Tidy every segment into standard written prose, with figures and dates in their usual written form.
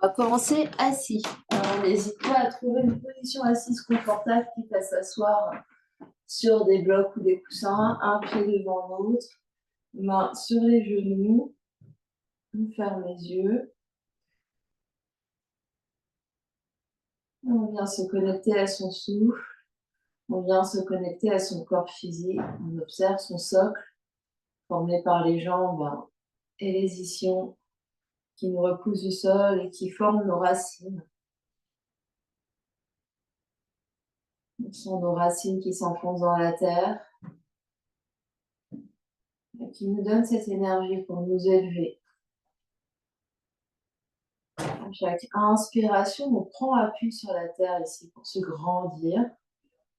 On va commencer assis. N'hésite pas à trouver une position assise confortable, quitte à s'asseoir sur des blocs ou des coussins, un pied devant l'autre, main sur les genoux, on ferme les yeux. On vient se connecter à son souffle, on vient se connecter à son corps physique, on observe son socle formé par les jambes et les ischions qui nous repoussent du sol et qui forment nos racines. Ce sont nos racines qui s'enfoncent dans la terre et qui nous donnent cette énergie pour nous élever. À chaque inspiration, on prend appui sur la terre ici pour se grandir.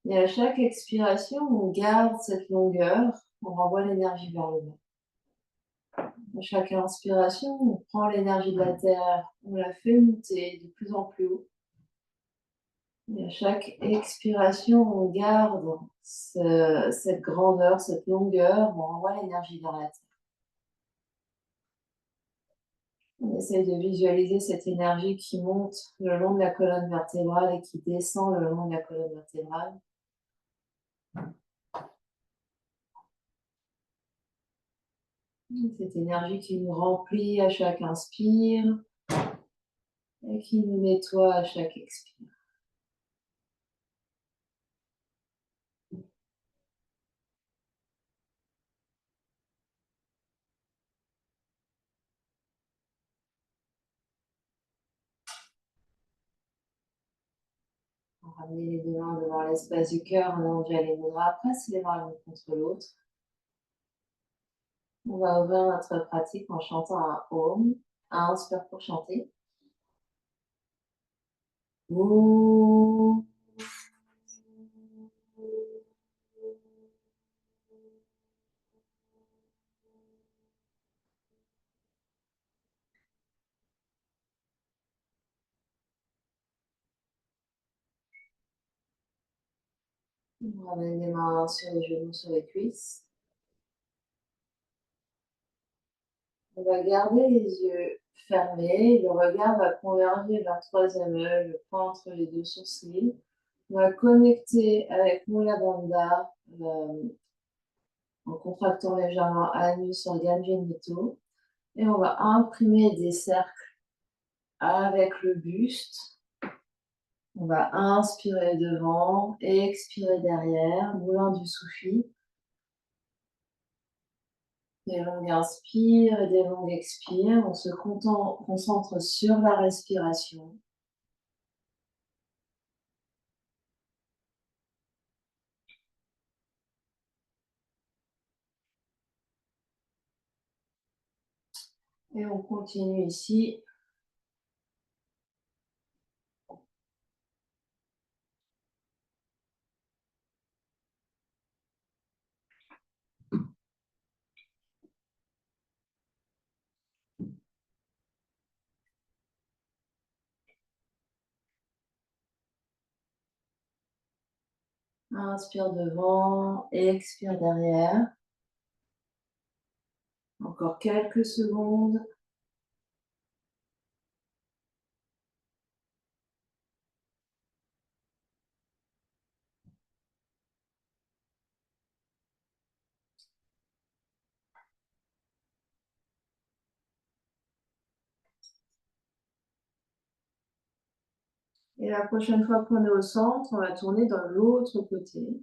Et à chaque expiration, on garde cette longueur, on renvoie l'énergie vers le bas. À chaque inspiration, on prend l'énergie de la terre, on la fait monter de plus en plus haut. Et à chaque expiration, on garde cette grandeur, cette longueur, on renvoie l'énergie vers la terre. On essaye de visualiser cette énergie qui monte le long de la colonne vertébrale et qui descend le long de la colonne vertébrale. Cette énergie qui nous remplit à chaque inspire et qui nous nettoie à chaque expire. On ramène les deux mains devant l'espace du cœur, on enlève les bras, presse les bras l'un contre l'autre. On va ouvrir notre pratique en chantant un Om. Inspire pour chanter. Om. On ramène les mains sur les genoux, sur les cuisses. On va garder les yeux fermés. Le regard va converger vers le troisième œil, le point entre les deux sourcils. On va connecter avec Mula Bandha en contractant légèrement anus, organes génitaux. Et on va imprimer des cercles avec le buste. On va inspirer devant, expirer derrière, moulin du soufi. Des longues inspires et des longues expires. On se concentre sur la respiration. Et on continue ici. Inspire devant, expire derrière. Encore quelques secondes. Et la prochaine fois qu'on est au centre, on va tourner dans l'autre côté.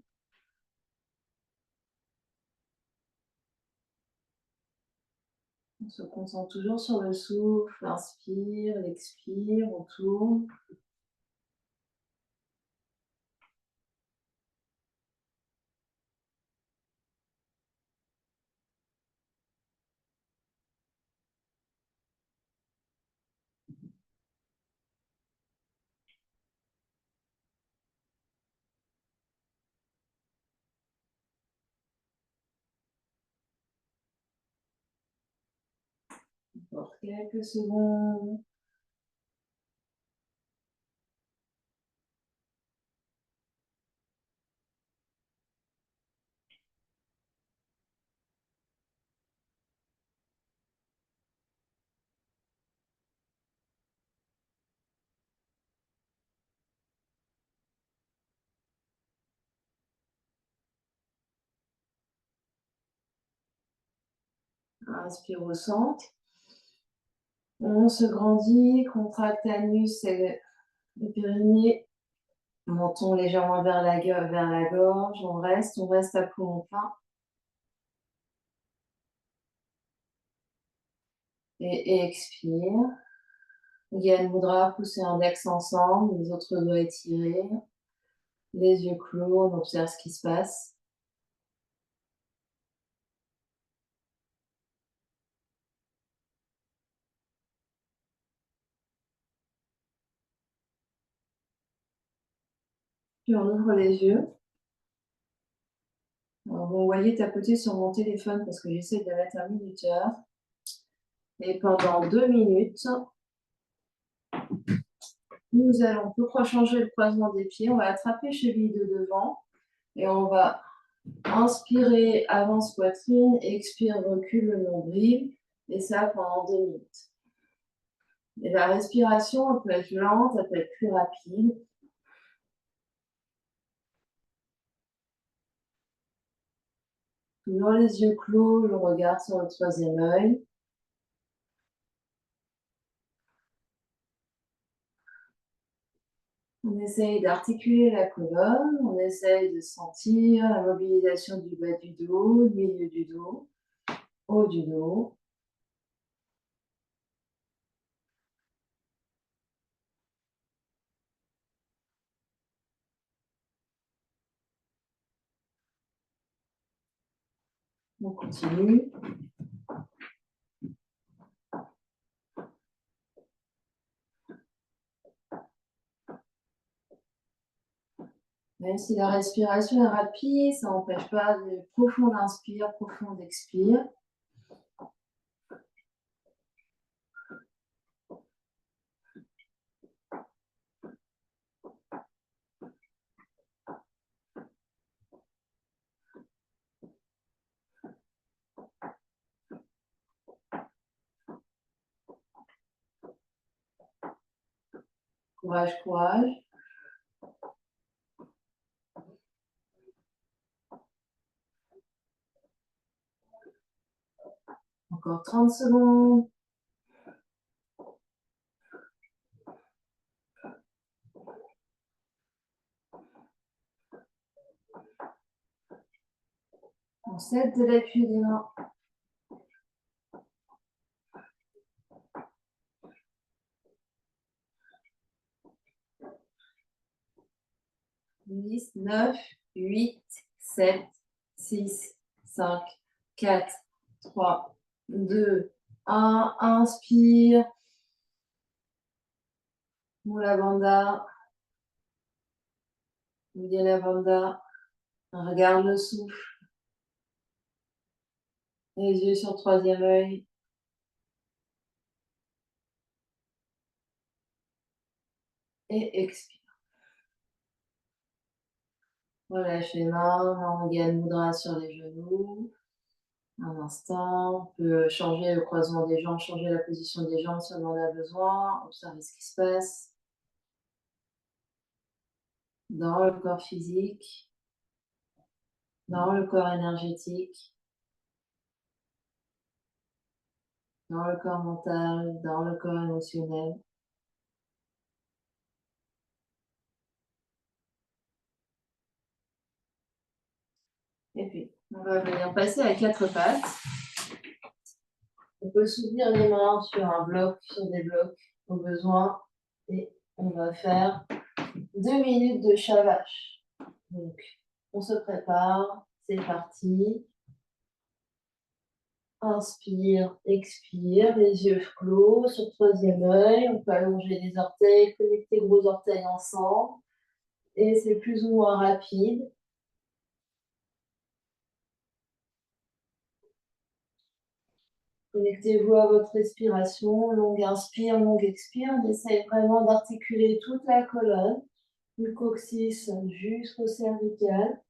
On se concentre toujours sur le souffle, inspire, expire, on tourne. Encore quelques secondes. Inspire au centre. On se grandit, contracte anus et le périnée. Menton légèrement vers la gorge. On reste à poumon plein. Et expire. Gyan Mudra, poussez index ensemble, les autres doigts étirés. Les yeux clos, on observe ce qui se passe. Puis on ouvre les yeux. Alors, vous voyez tapoter sur mon téléphone parce que j'essaie de mettre un minuteur. Et pendant 2 minutes, nous allons changer le croisement des pieds. On va attraper cheville de devant et on va inspirer, avance poitrine, expire, recule le nombril. Et ça pendant 2 minutes. Et la respiration, elle peut être lente, elle peut être plus rapide. Toujours les yeux clos, le regard sur le troisième œil. On essaye d'articuler la colonne, on essaye de sentir la mobilisation du bas du dos, milieu du dos, haut du dos. On continue. Même si la respiration est rapide, ça n'empêche pas de profond inspire, profond expire. Courage, courage. Encore 30 secondes. On cède de l'appui des mains. 10, 9, 8, 7, 6, 5, 4, 3, 2, 1. Inspire. Mula Bandha. Uddiyana Bandha. Regarde le souffle. Les yeux sur le troisième œil. Et expire. Relâche les mains, on gagne Mudra sur les genoux. Un instant, on peut changer le croisement des jambes, changer la position des jambes si on en a besoin. Observer ce qui se passe dans le corps physique, dans le corps énergétique, dans le corps mental, dans le corps émotionnel. Et puis, on va venir passer à 4 pattes. On peut soutenir les mains sur un bloc, sur des blocs au besoin. Et on va faire 2 minutes de Shavash. Donc, on se prépare, c'est parti. Inspire, expire, les yeux clos sur le troisième œil. On peut allonger les orteils, connecter gros orteils ensemble. Et c'est plus ou moins rapide. Connectez-vous à votre respiration. Longue inspire, longue expire. On essaye vraiment d'articuler toute la colonne, du coccyx jusqu'au cervical.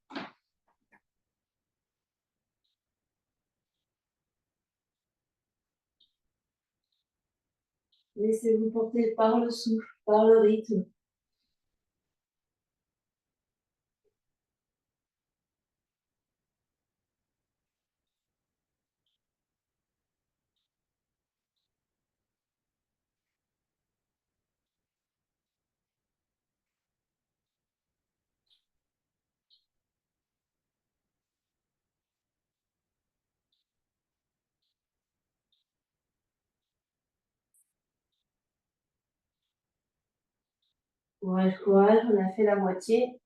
Laissez-vous porter par le souffle, par le rythme. Courage, courage, on a fait la moitié.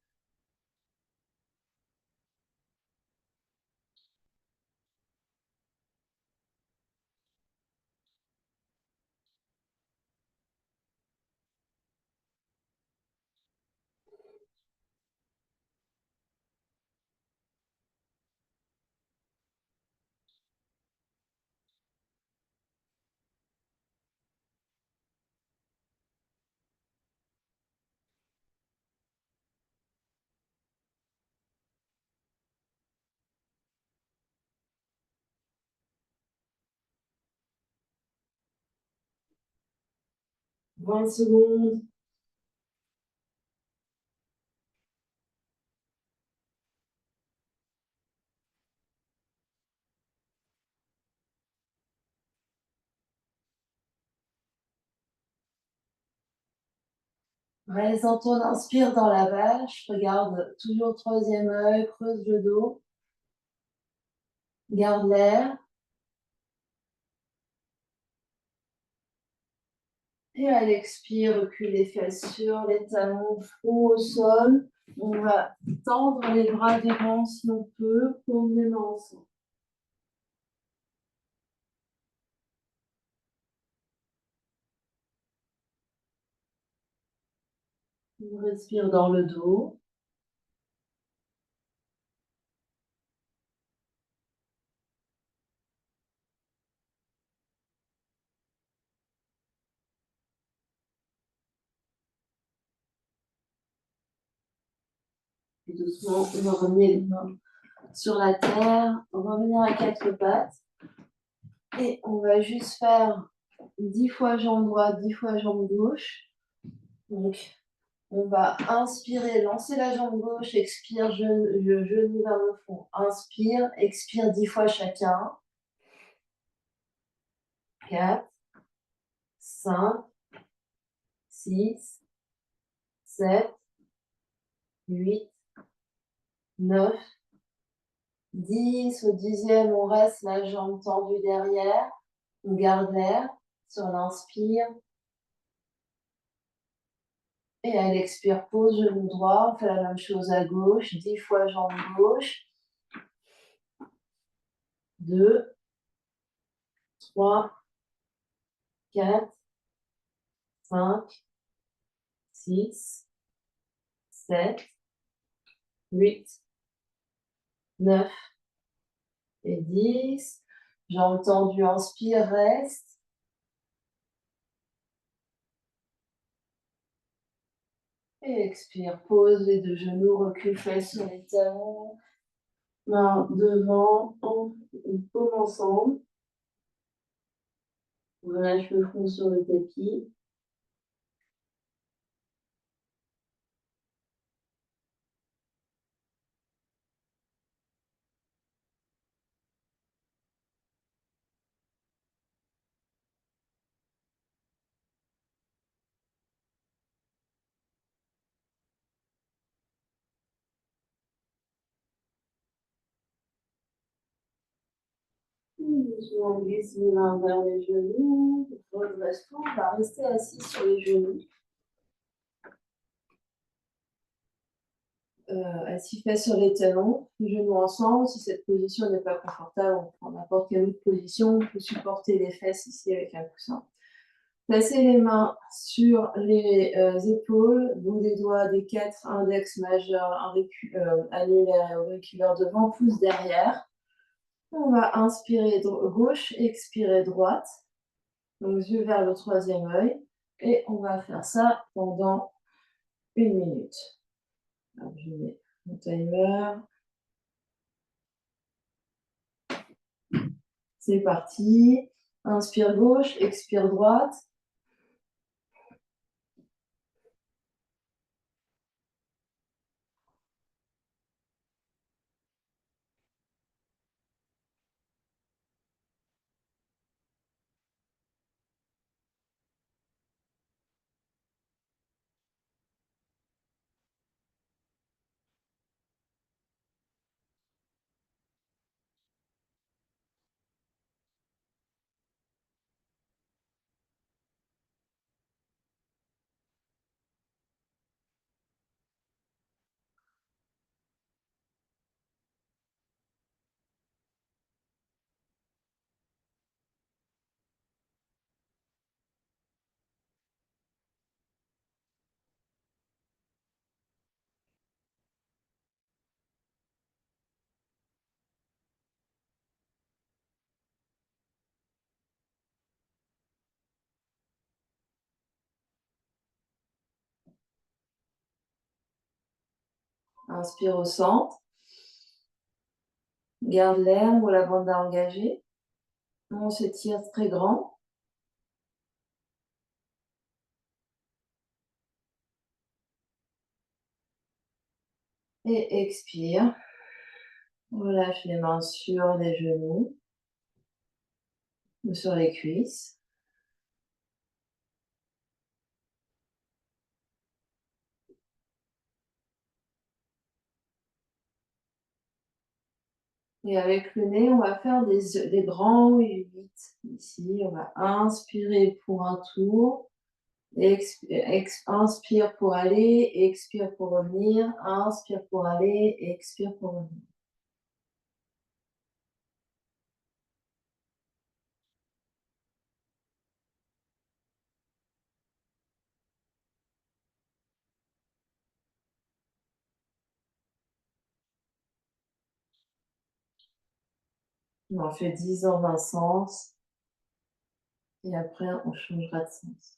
Vingt secondes. Reste dans ton inspire dans la vache. Regarde toujours troisième œil, creuse le dos. Garde l'air. Et à l'expire, recule les fesses sur les talons, front au sol. On va tendre les bras devant si on peut, convenablement ensemble. On respire dans le dos. Et doucement, on va ramener les mains sur la terre. On va revenir à quatre pattes. Et on va juste faire 10 fois jambe droite, 10 fois jambe gauche. Donc, on va inspirer, lancer la jambe gauche, expire, genou vers le fond. Inspire, expire 10 fois chacun. 4, 5, 6, 7, 8, 9, 10. Au dixième, on reste la jambe tendue derrière. On garde l'air sur l'inspire. Et à l'expire, pose genou droit. On fait la même chose à gauche. 10 fois jambe gauche. 2, 3, 4, 5, 6, 7, 8, 9 et 10. Jambes tendues, inspire, reste. Et expire, pose les deux genoux, recule, fesses sur les talons. Main devant, on paume ensemble. On relâche le front sur le tapis. Je vais glisser les mains vers les genoux. Redresse-toi, on va rester assis sur les genoux. Assis fait sur les talons, les genoux ensemble. Si cette position n'est pas confortable, on prend n'importe quelle autre position. On peut supporter les fesses ici avec un coussin. Placez les mains sur les épaules, bout des doigts des 4 index majeurs, annulaire et auriculaire devant, pouce derrière. On va inspirer gauche, expirer droite. Donc yeux vers le troisième œil. Et on va faire ça pendant 1 minute. Alors, je mets mon timer. C'est parti. Inspire gauche, expire droite. Inspire au centre. Garde l'air ou la bande à engager. On s'étire très grand. Et expire. Relâche les mains sur les genoux ou sur les cuisses. Et avec le nez, on va faire des grands 8. Ici, on va inspirer pour un tour. Inspire pour aller, expire pour revenir. Inspire pour aller, expire pour revenir. On en fait 10 dans un sens. Et après, on changera de sens.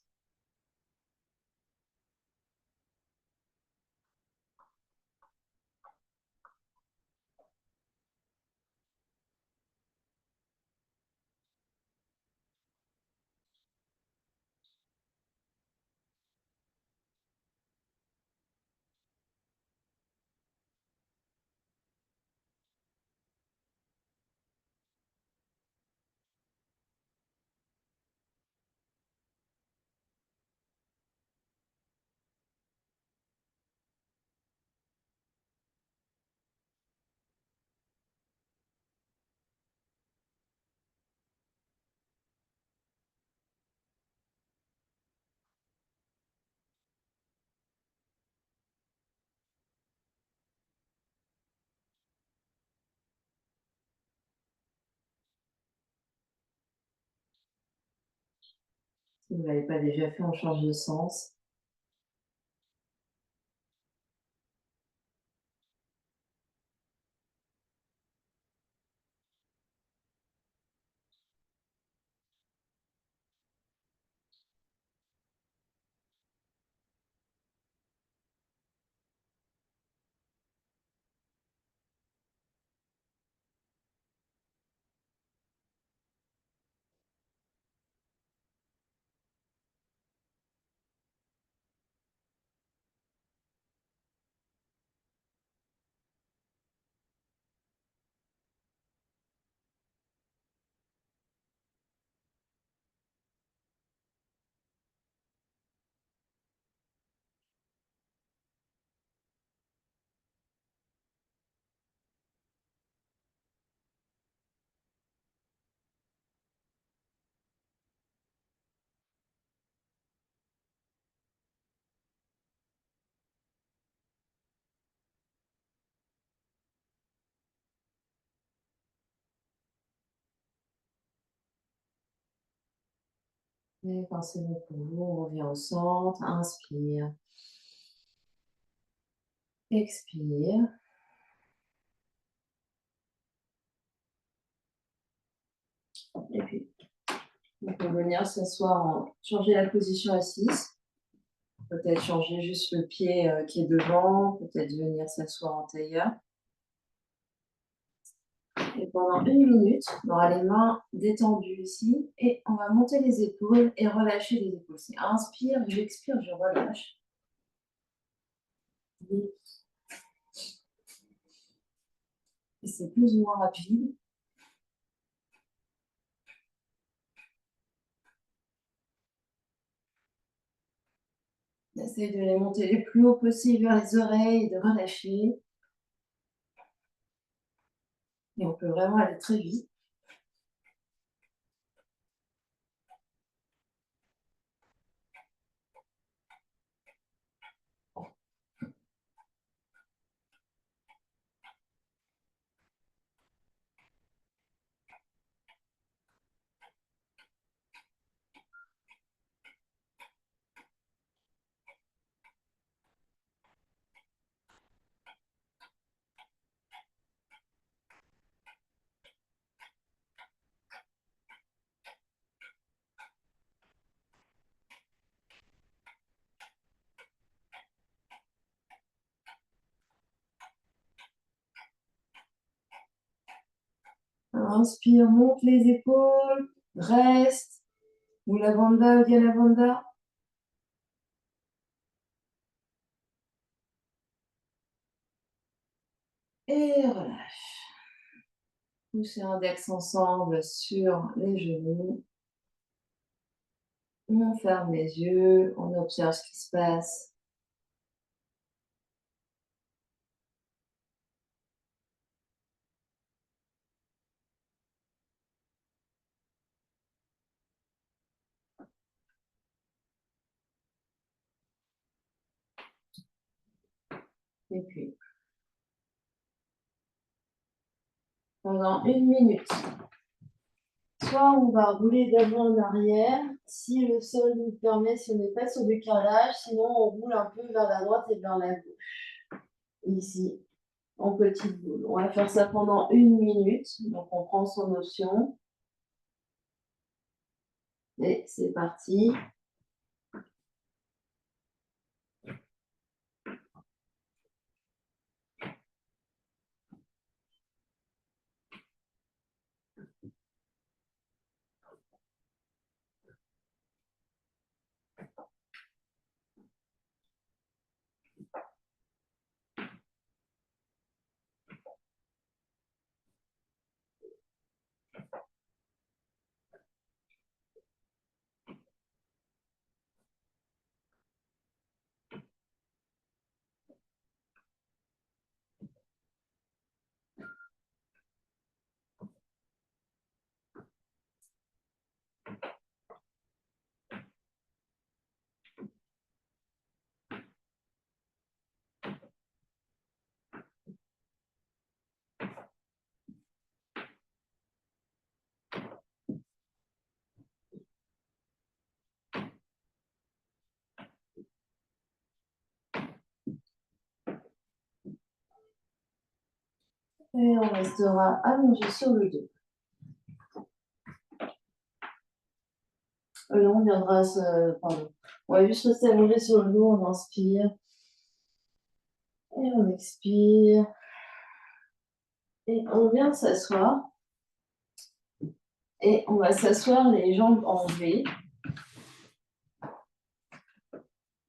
Si vous ne l'avez pas déjà fait, on change de sens. Et quand c'est bon pour vous, on revient au centre. Inspire. Expire. Et puis, on peut venir s'asseoir, changer la position assise. Peut-être changer juste le pied qui est devant. Peut-être venir s'asseoir en tailleur. Et pendant 1 minute, on aura les mains détendues ici. Et on va monter les épaules et relâcher les épaules. C'est inspire, j'expire, je relâche. Et c'est plus ou moins rapide. Essayez de les monter le plus haut possible vers les oreilles, de relâcher. Et on peut vraiment aller très vite. Inspire, monte les épaules, reste. Mula Bandha, Uddiyana Bandha. Et relâche. Poussez index ensemble sur les genoux. On ferme les yeux, on observe ce qui se passe. Et puis, pendant 1 minute, soit on va rouler d'avant en arrière, si le sol nous permet, si on n'est pas sur du carrelage, sinon on roule un peu vers la droite et vers la gauche. Ici, en petite boule. On va faire ça pendant 1 minute, donc on prend son option. Et c'est parti. Et on restera allongé sur le dos. Non, on viendra pardon. On va juste rester allongé sur le dos, on inspire. Et on expire. Et on vient de s'asseoir. Et on va s'asseoir les jambes en V.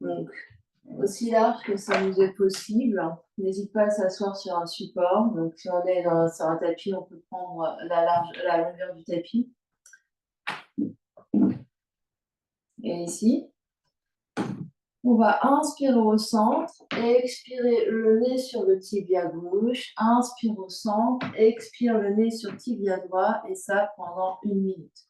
Donc, aussi large que ça nous est possible. N'hésite pas à s'asseoir sur un support. Donc, si on est sur un tapis, on peut prendre la longueur du tapis. Et ici, on va inspirer au centre, expirer le nez sur le tibia gauche, inspire au centre, expire le nez sur le tibia droit, et ça pendant 1 minute.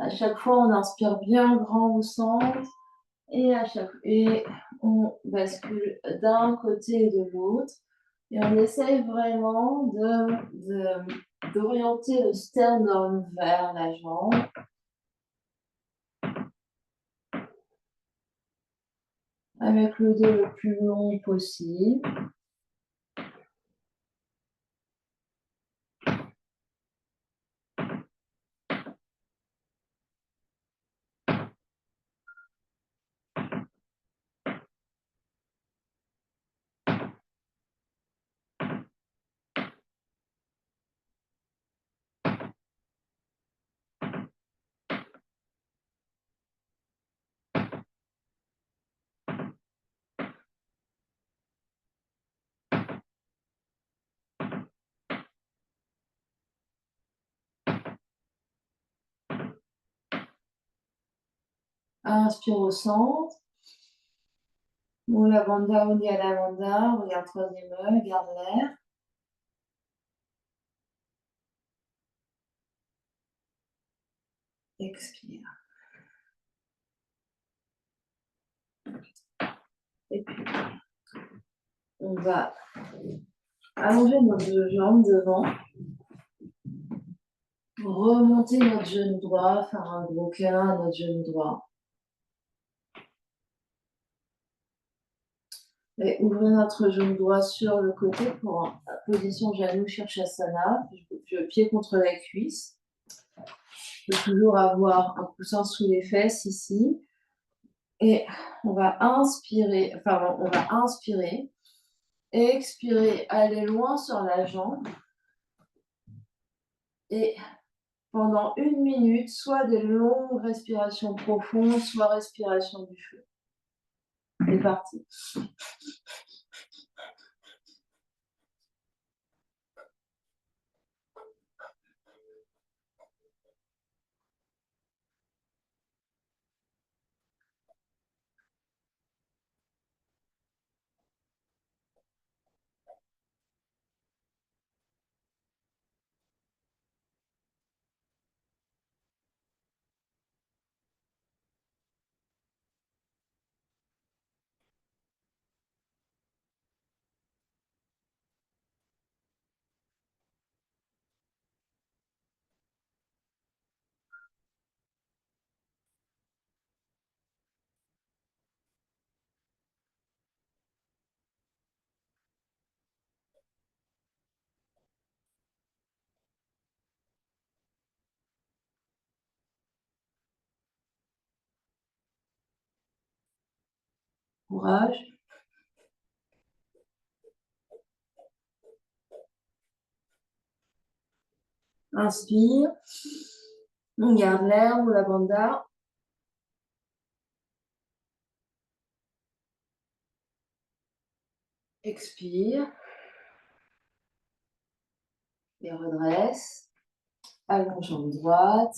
À chaque fois, on inspire bien grand au centre, et on bascule d'un côté et de l'autre, et on essaye vraiment d'orienter le sternum vers la jambe. Avec le dos le plus long possible. Inspire au centre. Mula Bandha, Uddiyana Bandha. Regarde troisième œil, garde l'air. Expire. Et puis, on va allonger nos deux jambes devant. Remonter notre genou droit, faire un gros câlin à notre genou droit. Et ouvrir notre genou droit sur le côté pour la position Janu Shirshasana, pied contre la cuisse. Je peux toujours avoir un coussin sous les fesses ici. Et on va inspirer, expirer, aller loin sur la jambe. Et pendant 1 minute, soit des longues respirations profondes, soit respiration du feu. C'est parti. Courage. Inspire. On garde l'air ou la bandana. Expire. Et redresse. Allonge jambe droite.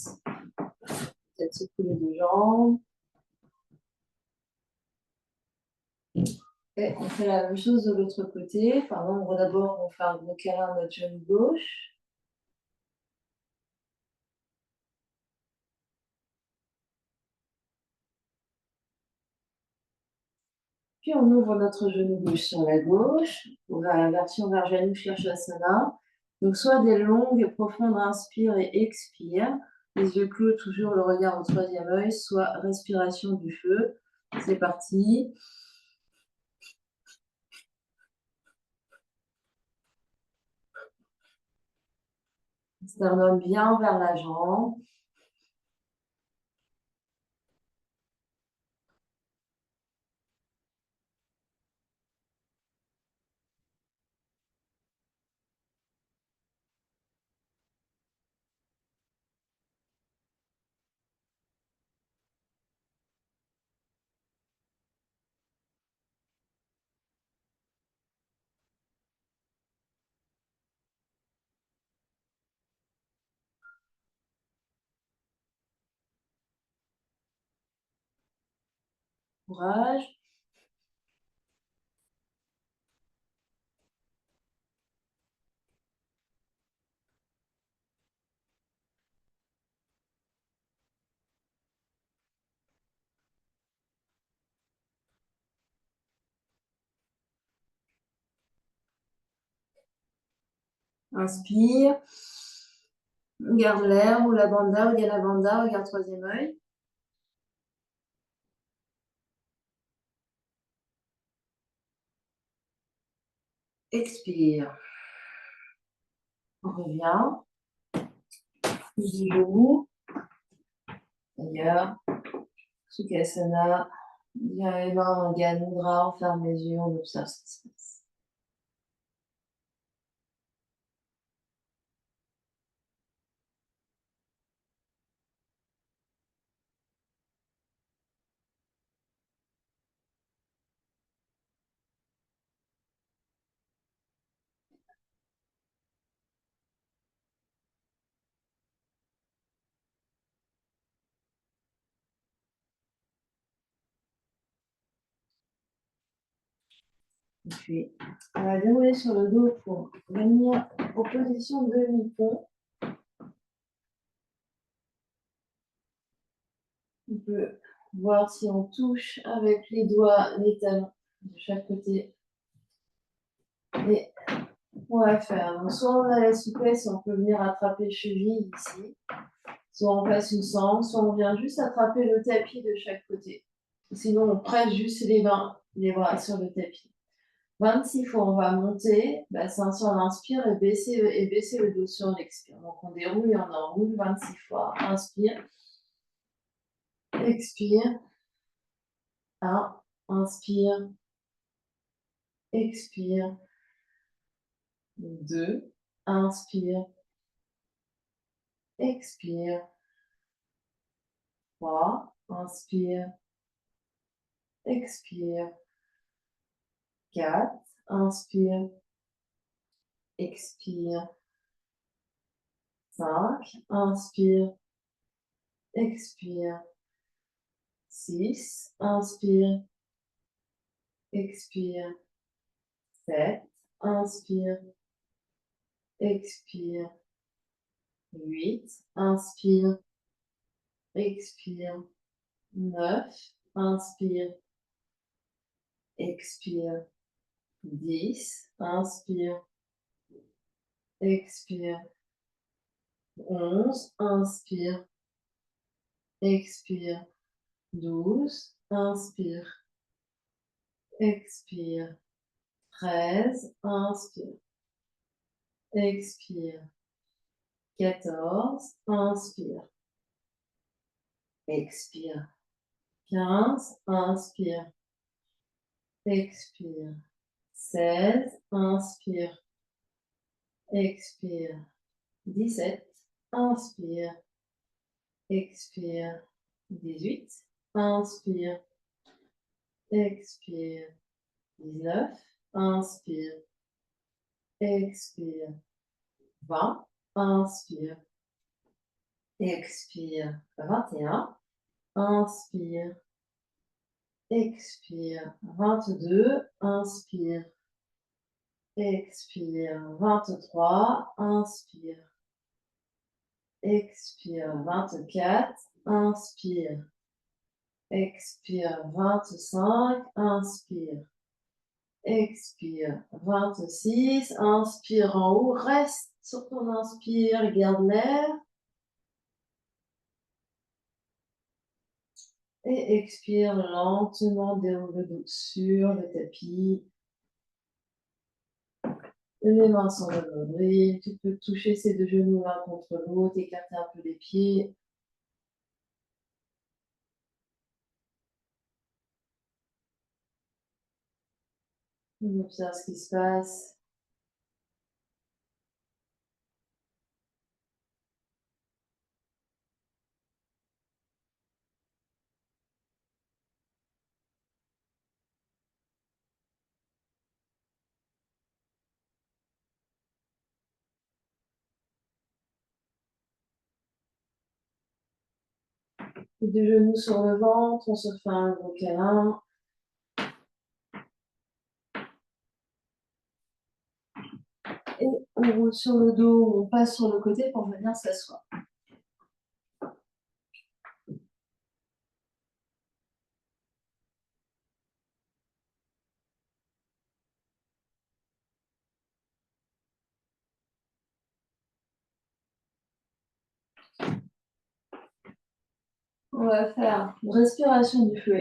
Peut-être secouer les deux jambes. Et on fait la même chose de l'autre côté. Pardon, d'abord, on fait un gros câlin à notre genou gauche. Puis on ouvre notre genou gauche sur la gauche. On va à la version vers genou Shirshasana. Donc soit des longues et profondes inspire et expire. Les yeux clos, toujours le regard au troisième œil, soit respiration du feu. C'est parti. Sternum bien vers la jambe. Courage. Inspire. Garde l'air ou la bandana, regarde la bandana, regarde troisième œil. Expire. On revient. Plie du genou. D'ailleurs, Sukhasana. Bien les mains en Gyan Mudra, on ferme les yeux, on observe ce qui se passe. Et puis, on va dérouler sur le dos pour venir en position de demi-pont. On peut voir si on touche avec les doigts les talons de chaque côté. Et on va faire, donc soit on a la souplesse et on peut venir attraper cheville ici, soit on passe une sangle, soit on vient juste attraper le tapis de chaque côté. Sinon, on presse juste les bras sur le tapis. 26 fois, on va monter, bassin sur l'inspire et baisser le dos sur l'expire. Donc, on déroule et on enroule 26 fois. Inspire, expire, 1, inspire, expire. 2, inspire, expire. 3, inspire, expire. 4, inspire, expire. 5, inspire, expire. 6, inspire, expire. 7, inspire, expire. 8, inspire, expire. 9, inspire, expire. 10, inspire, expire. 11, inspire, expire. 12, inspire, expire. 13, inspire, expire. 14, inspire, expire. 15, inspire, expire. 16, inspire, expire. 17, inspire, expire. 18, inspire, expire. 19, inspire, expire. 20, inspire, expire. 21, inspire, expire. 22, inspire, expire. 23, inspire, expire. 24, inspire, expire. 25, inspire, expire. 26, inspire en haut, reste sur ton inspire, garde l'air. Et expire lentement, déroule le dos sur le tapis. Les mains sont le nombril. Tu peux toucher ces deux genoux l'un contre l'autre, écarter un peu les pieds. On observe ce qui se passe. Les deux genoux sur le ventre, on se fait un gros câlin. Et on roule sur le dos, on passe sur le côté pour venir s'asseoir. On va faire une respiration du feu,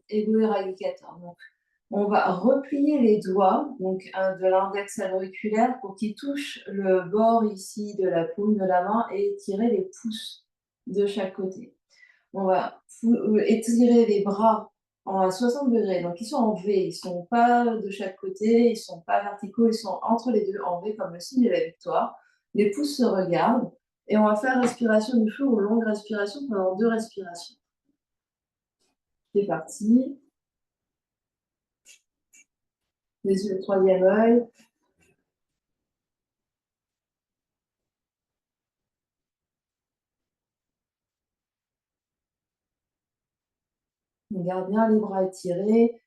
égo-éradicateur. Donc, on va replier les doigts, donc de l'index à l'auriculaire, pour qu'ils touchent le bord ici de la paume de la main et étirer les pouces de chaque côté. On va étirer les bras à 60 degrés, donc ils sont en V, ils ne sont pas de chaque côté, ils ne sont pas verticaux, ils sont entre les deux en V comme le signe de la victoire. Les pouces se regardent et on va faire respiration du feu ou longue respiration pendant 2 respirations. C'est parti. Les yeux, troisième œil. On garde bien les bras étirés.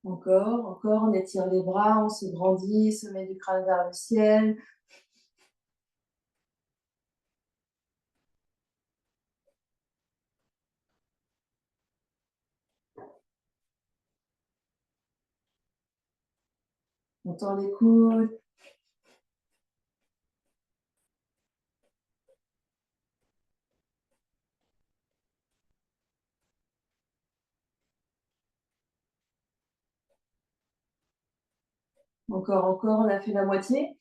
Encore, on étire les bras, on se grandit, se met du crâne vers le ciel. On tend les coudes. Encore, encore, on a fait la moitié.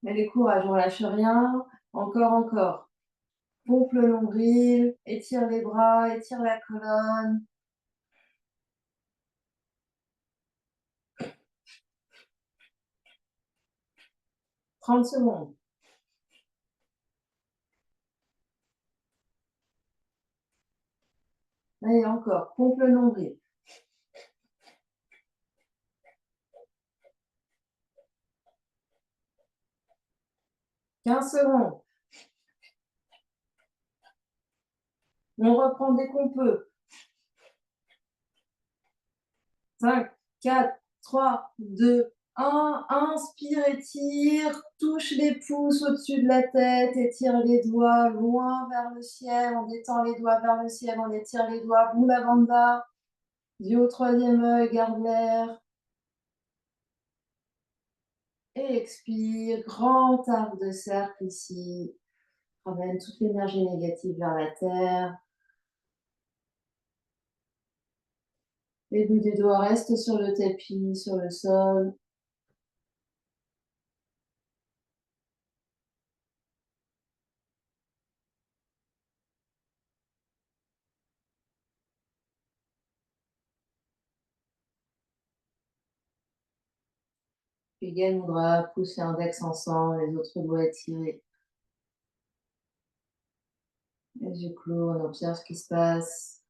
Allez, courage, on lâche rien. Encore, encore. Pompe le nombril, étire les bras, étire la colonne. 30 secondes. Allez, encore. Pompe le nombril. 15 secondes. On reprend dès qu'on peut. 5, 4, 3, 2, 1. Inspire, étire. Touche les pouces au-dessus de la tête. Étire les doigts loin vers le ciel. On détend les doigts vers le ciel. On étire les doigts. Mula Bandha. Du au troisième œil, garde l'air. Et expire. Grand arc de cercle ici. Ramène toute l'énergie négative vers la terre. Les bouts des doigts restent sur le tapis, sur le sol. Puis Gyan Mudra, pousse l'index ensemble, les autres doigts étirés. Les yeux clos, on observe ce qui se passe.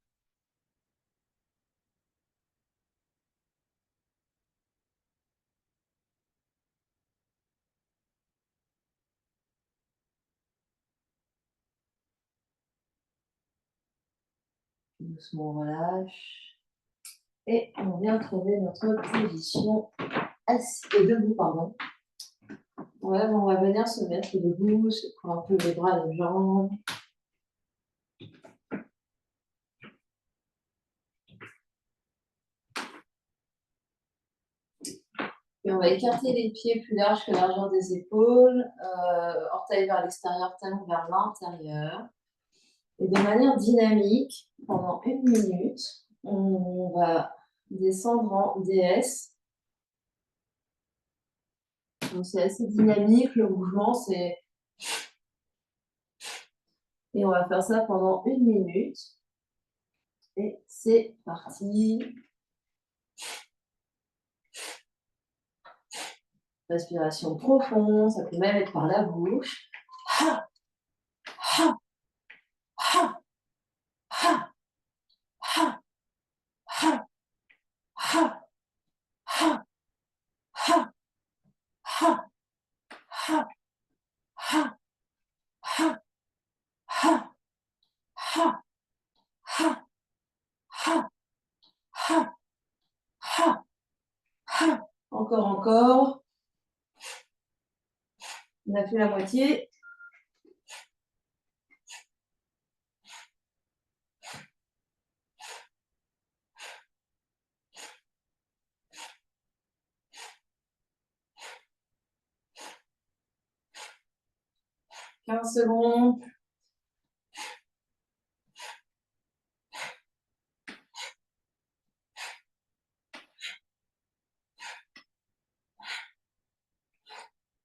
Puis doucement, on relâche. Et on vient trouver notre position assise, debout, pardon. Ouais, on va venir se mettre debout, secouer un peu les bras, les jambes. Et on va écarter les pieds plus larges que la largeur des épaules, orteils vers l'extérieur, talons vers l'intérieur. Et de manière dynamique, pendant 1 minute, on va descendre en DS. Donc c'est assez dynamique, le mouvement, c'est... Et on va faire ça pendant 1 minute. Et c'est parti. Respiration profonde, ça peut même être par la bouche. Ha, ha, ha, ha, ha, ha, ha, ha, ha, ha, ha, ha, ha, ha, ha, ha, ha, ha, ha, ha. Encore, encore. On a fait la moitié. « 15 secondes.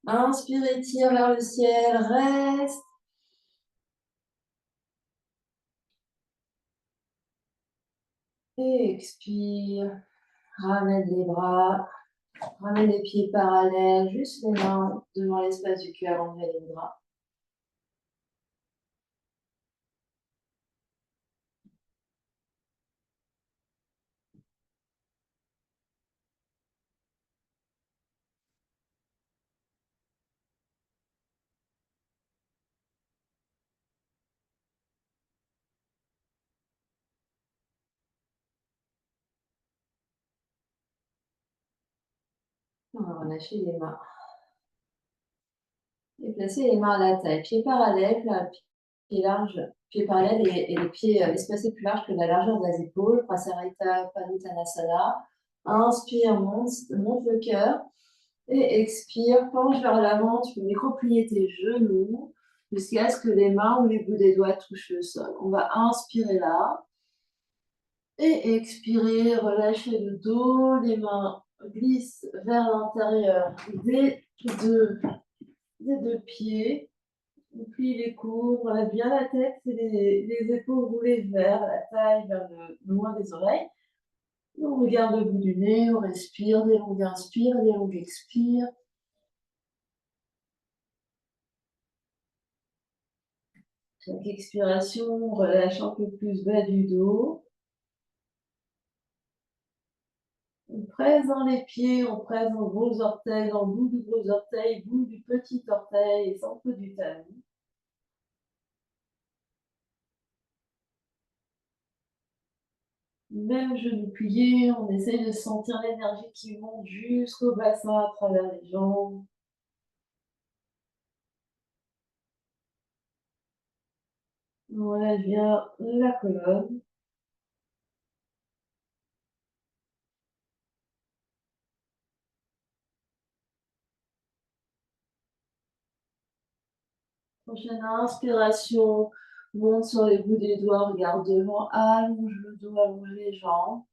Inspire, tire vers le ciel, reste. Et expire. Ramène les bras. Ramène les pieds parallèles, juste les mains devant l'espace du cœur, enlevez les bras. On va relâcher les mains. Et placer les mains à la taille. Pieds parallèles, pieds larges, pieds parallèles et les pieds espacés plus larges que la largeur des épaules. Prasarita Paduttanasana. Inspire, monte le cœur. Et expire, penche vers l'avant. Tu peux micro-plier tes genoux. jusqu'à ce que les mains ou les bouts des doigts touchent le sol. On va inspirer là et expirer, relâcher le dos, les mains glissent vers l'intérieur des deux pieds. On plie les coudes, on lève bien la tête et les épaules roulées vers la taille, vers le loin des oreilles. On regarde le bout du nez, on respire, des longues inspires, des longues expires. Chaque expiration, on relâche un peu plus bas du dos. On presse dans les pieds, on presse dans le gros orteil, dans le bout du gros orteil, bout du petit orteil et centre du talon. Même genou plié, on essaye de sentir l'énergie qui monte jusqu'au bassin à travers les jambes. On relâche bien la colonne. Prochaine inspiration, monte sur les bouts des doigts, regarde devant, allonge le dos, allonge les jambes.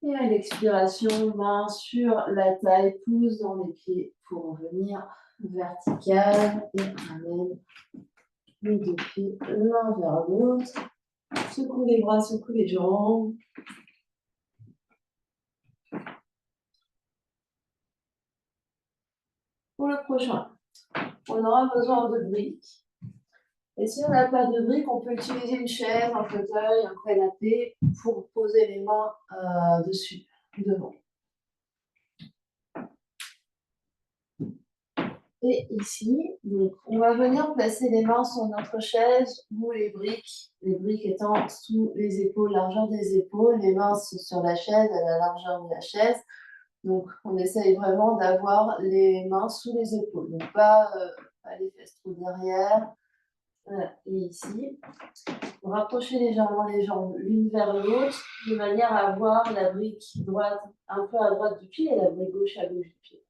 Et à l'expiration, main sur la taille, pouce dans les pieds pour revenir vertical et amène les deux pieds l'un vers l'autre. Secoue les bras, secoue les jambes. Pour le prochain, on aura besoin de briques. Et si on n'a pas de briques, on peut utiliser une chaise, un fauteuil, un canapé pour poser les mains dessus, devant. Et ici, donc, on va venir placer les mains sur notre chaise ou les briques étant sous les épaules, largeur des épaules, les mains sur la chaise à la largeur de la chaise. Donc, on essaye vraiment d'avoir les mains sous les épaules, donc pas les fesses trop derrière. Voilà. Et ici, rapprocher légèrement les jambes l'une vers l'autre, de manière à avoir la brique droite un peu à droite du pied et la brique gauche à gauche du pied.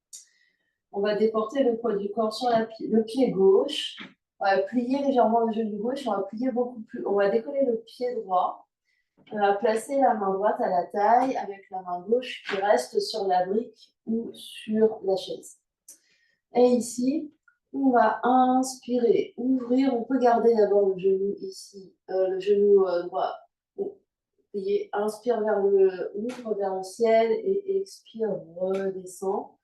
On va déporter le poids du corps sur le pied gauche. On va plier légèrement le genou gauche. On va plier beaucoup plus. On va décoller le pied droit. On va placer la main droite à la taille avec la main gauche qui reste sur la brique ou sur la chaise. Et ici, on va inspirer, ouvrir. On peut garder d'abord le genou ici, le genou droit. Plier, inspire vers ouvre vers le ciel et expire, redescend.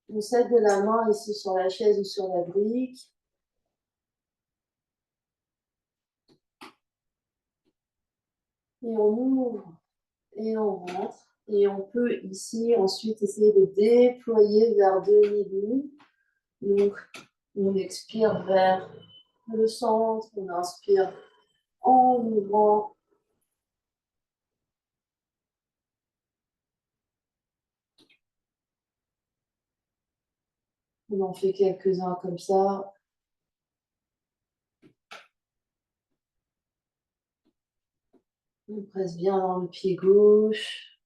On s'aide de la main ici sur la chaise ou sur la brique. Et on ouvre et on rentre. Et on peut ici ensuite essayer de déployer vers demi-lune. Donc, on expire vers le centre. On inspire en ouvrant. On en fait quelques-uns comme ça. On presse bien dans le pied gauche.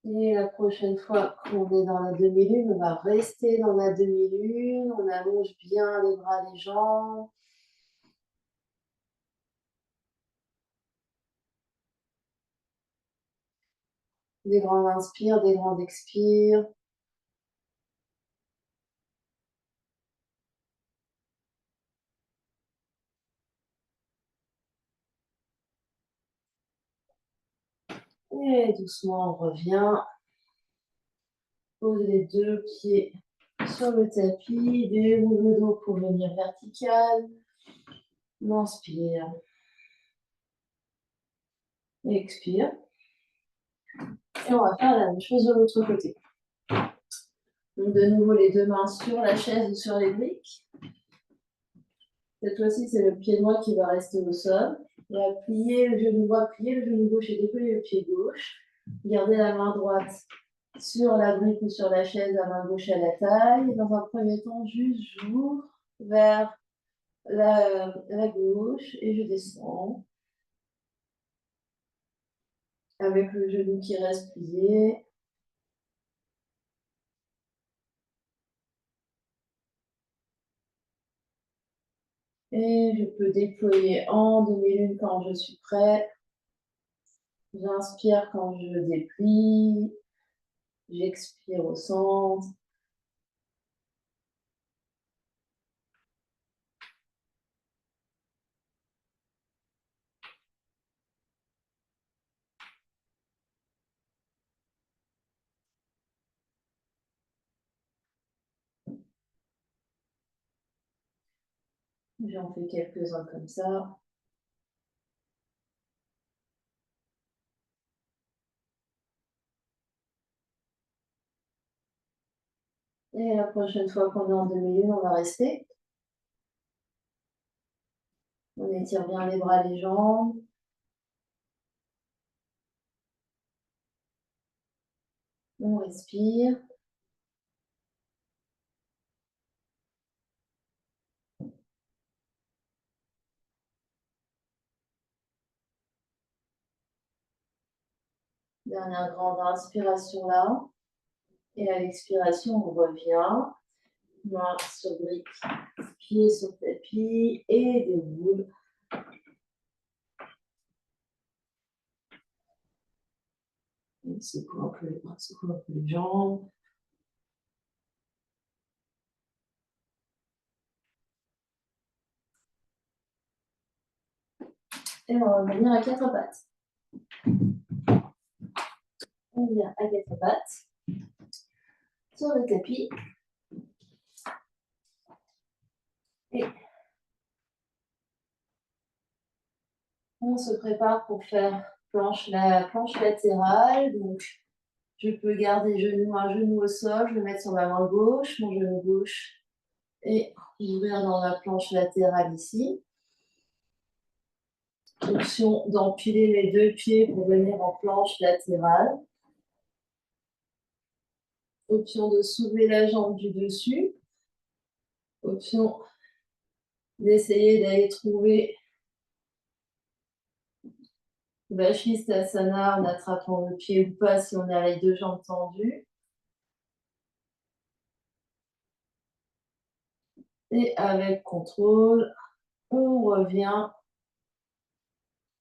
Et la prochaine fois qu'on est dans la demi-lune, on va rester dans la demi-lune. On allonge bien les bras, les jambes. Des grands inspires, des grands expires. Et doucement, on revient. Pose les deux pieds sur le tapis. Déroule le dos pour venir vertical. On inspire. Expire. Et on va faire la même chose de l'autre côté. Donc de nouveau, les deux mains sur la chaise ou sur les briques. Cette fois-ci, c'est le pied droit qui va rester au sol. On va plier le genou droit, plier le genou gauche et décoller le pied gauche. Gardez la main droite sur la brique ou sur la chaise, la main gauche à la taille. Et dans un premier temps, juste j'ouvre vers la gauche et je descends. avec le genou qui reste plié. Et je peux déployer en demi-lune quand je suis prêt. J'inspire quand je déplie. J'expire au centre. J'en fais quelques-uns comme ça. Et la prochaine fois qu'on est en demi-lune, on va rester. On étire bien les bras, les jambes. On respire. Dernière grande inspiration là. Et à l'expiration, on revient. Main sur brique, pied sur tapis et déroule. On secoue un peu les bras, secoue un peu les jambes. Et on va revenir à quatre pattes. On vient à quatre pattes sur le tapis. Et on se prépare pour faire la planche latérale. Donc, je peux garder un genou au sol, je vais mettre sur ma main gauche, mon genou gauche, et ouvrir dans la planche latérale ici. Option d'empiler mes deux pieds pour venir en planche latérale. Option de soulever la jambe du dessus. Option d'essayer d'aller trouver Vashisthasana en attrapant le pied ou pas si on a les deux jambes tendues. Et avec contrôle, on revient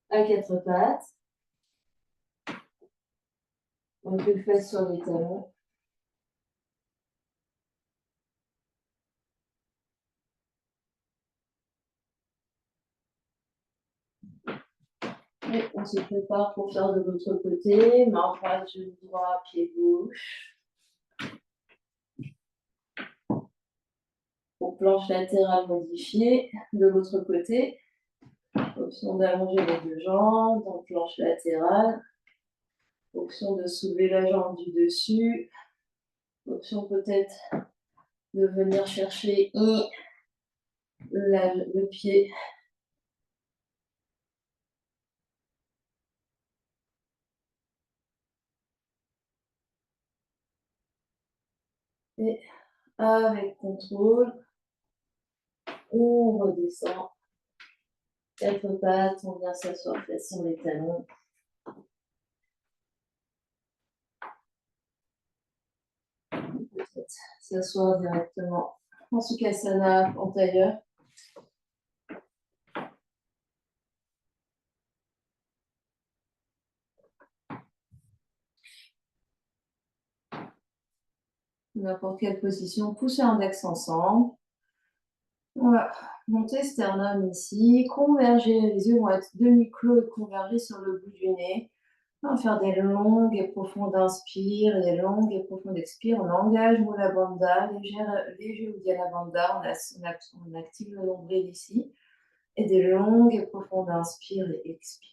à quatre pattes. On peut le faire sur les talons. Et on se prépare pour faire de l'autre côté. Main droite, genou droit, pied gauche. Pour planche latérale modifiée. De l'autre côté, option d'allonger les deux jambes, donc planche latérale. Option de soulever la jambe du dessus. Option peut-être de venir chercher le pied. Et avec contrôle, on redescend. Quatre pattes, on vient s'asseoir sur les talons. Peut-être s'asseoir directement en Sukhasana, en tailleur. N'importe quelle position, poussez l'index ensemble. Voilà, montez sternum ici, convergez, les yeux vont être demi-clos et convergés sur le bout du nez. On va faire des longues et profondes inspires et des longues et profondes expires. On engage Mula Bandha, léger Uddiyana Bandha, on active le nombril ici. Et des longues et profondes inspires et expires.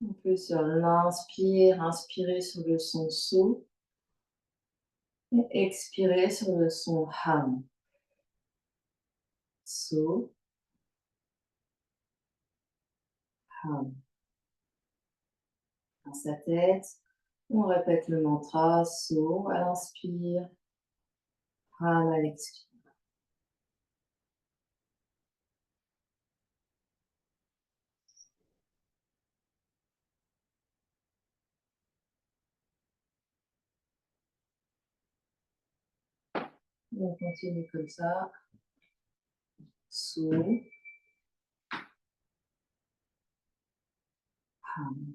On peut sur l'inspire, inspirer sur le son So et expirer sur le son Ham. So, Ham. dans sa tête. On répète le mantra So à l'inspire, Ram à l'expire. On continue comme ça. So, Ram.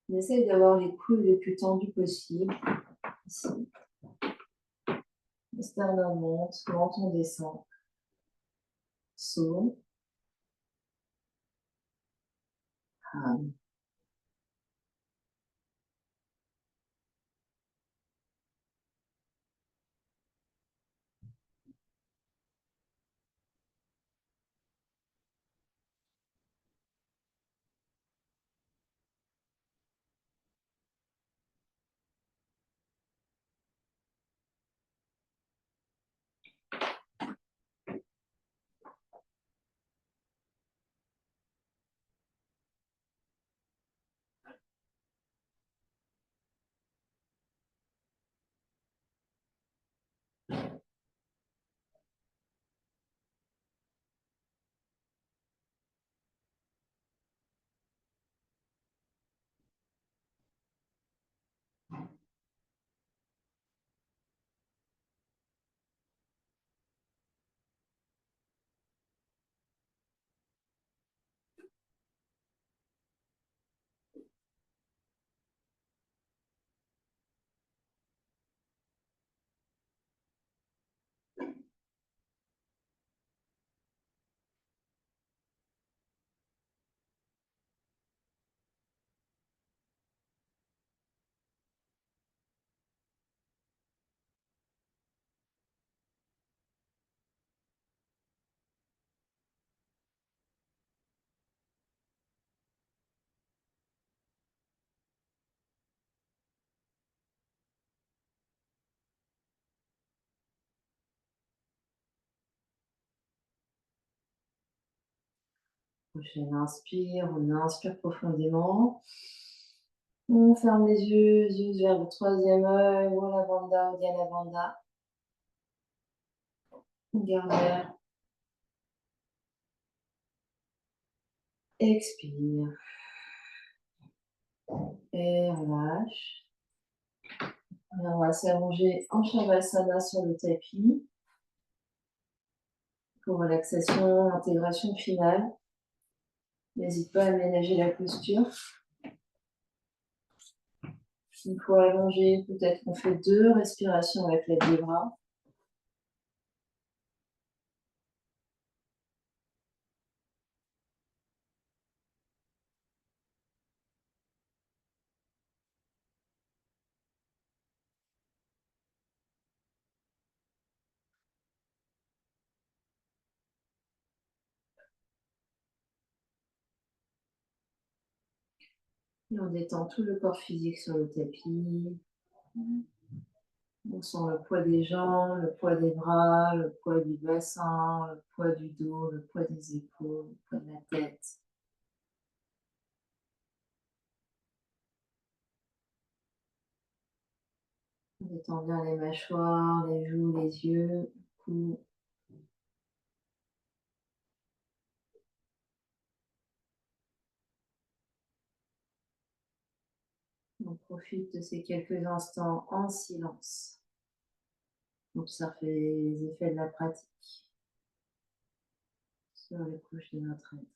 On essaye d'avoir les coudes les plus tendus possible. Ici. Le sternum monte, le menton descend. So, Ram. Prochaine inspire, on inspire profondément. On ferme les yeux vers le troisième œil, Wala Bandha, Uddiyana Bandha. On garde l'air. Expire. Et relâche. Alors, on va s'allonger en Shavasana sur le tapis. Pour relaxation, intégration finale. N'hésite pas à aménager la posture. Une fois allongé, peut-être qu'on fait 2 respirations avec l'aide des bras. Et on détend tout le corps physique sur le tapis. On sent le poids des jambes, le poids des bras, le poids du bassin, le poids du dos, le poids des épaules, le poids de la tête. On détend bien les mâchoires, les joues, les yeux, le cou. On profite de ces quelques instants en silence. Observe les effets de la pratique sur les couches de notre être.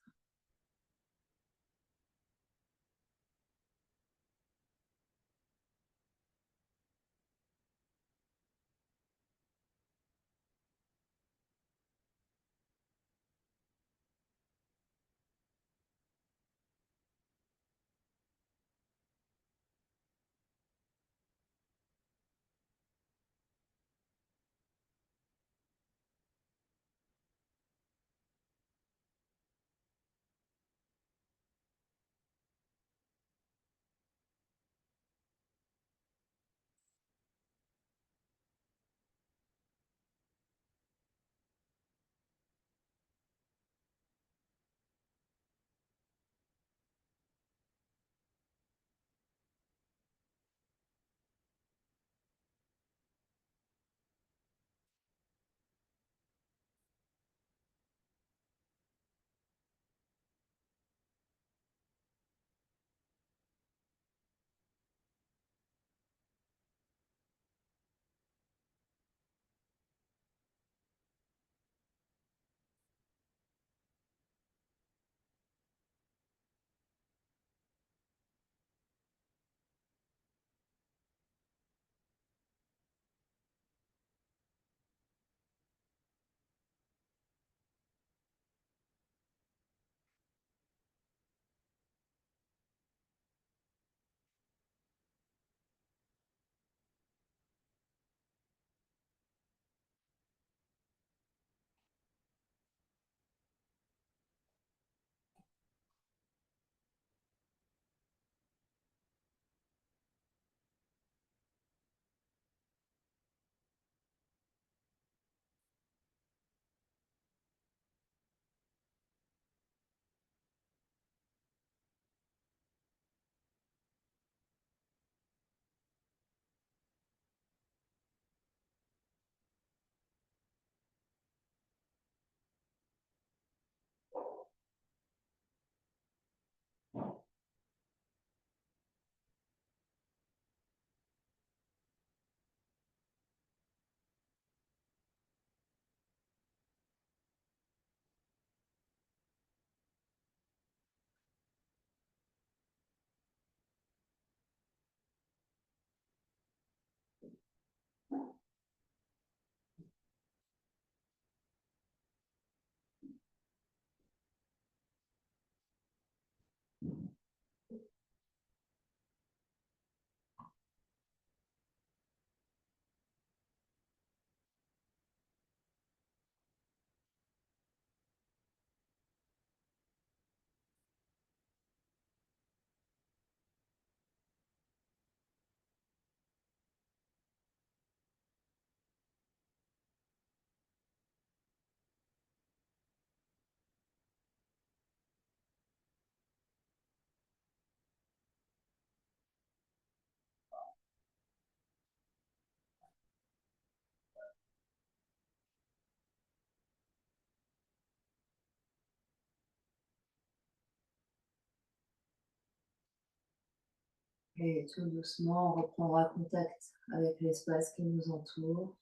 Et tout doucement, on reprendra contact avec l'espace qui nous entoure.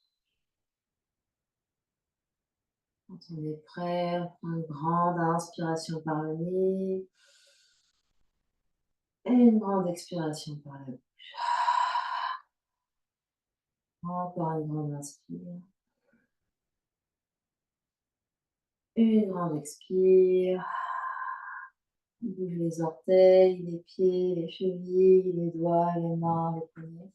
Quand on est prêt, on prend une grande inspiration par le nez et une grande expiration par la bouche. Encore une grande inspire. Une grande expire. On bouge les orteils, les pieds, les chevilles, les doigts, les mains, les poignets.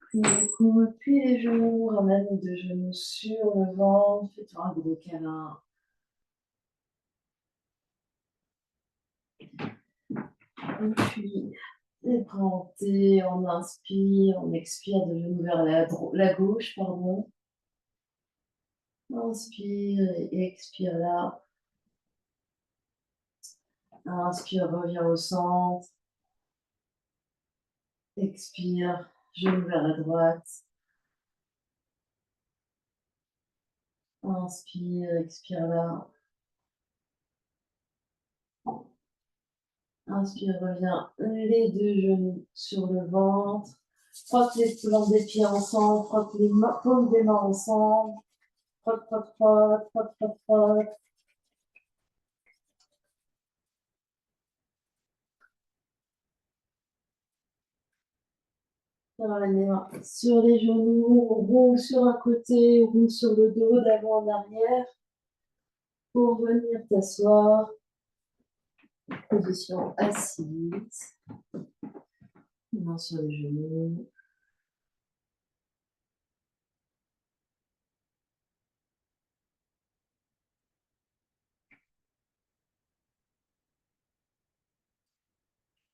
Puis les coudes, puis les genoux. Ramène les deux genoux sur le ventre. Fais-toi un gros câlin. Et puis, les bras en T, on inspire, on expire de genoux vers la gauche, pardon. Inspire et expire là. Inspire, reviens au centre. Expire, genou vers la droite. Inspire, expire là. Inspire, reviens les deux genoux sur le ventre. Frotte les plantes des pieds ensemble, frotte les paumes des mains ensemble. Frotte, frotte, frotte, frotte, frotte, frotte. Ramène les mains sur les genoux, roule sur un côté, roule sur le dos, d'avant en arrière. Pour venir t'asseoir, position assise, main sur les genoux.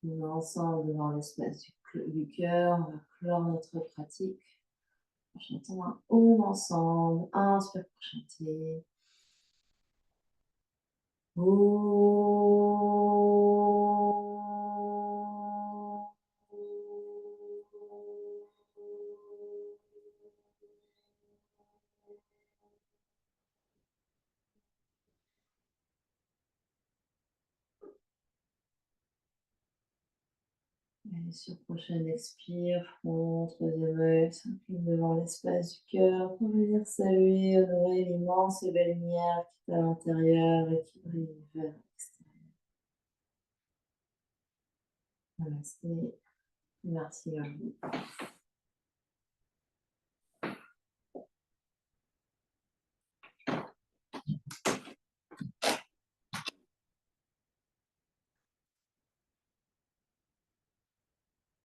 On est ensemble devant l'espace du cœur, on va clore notre pratique en chantant un Om ensemble. Inspire pour chanter. Et sur prochaine expire, front, troisième œil, s'incline devant l'espace du cœur pour venir saluer, honorer l'immense et belle lumière qui est à l'intérieur et qui brille vers l'extérieur. Namasté. Merci à vous.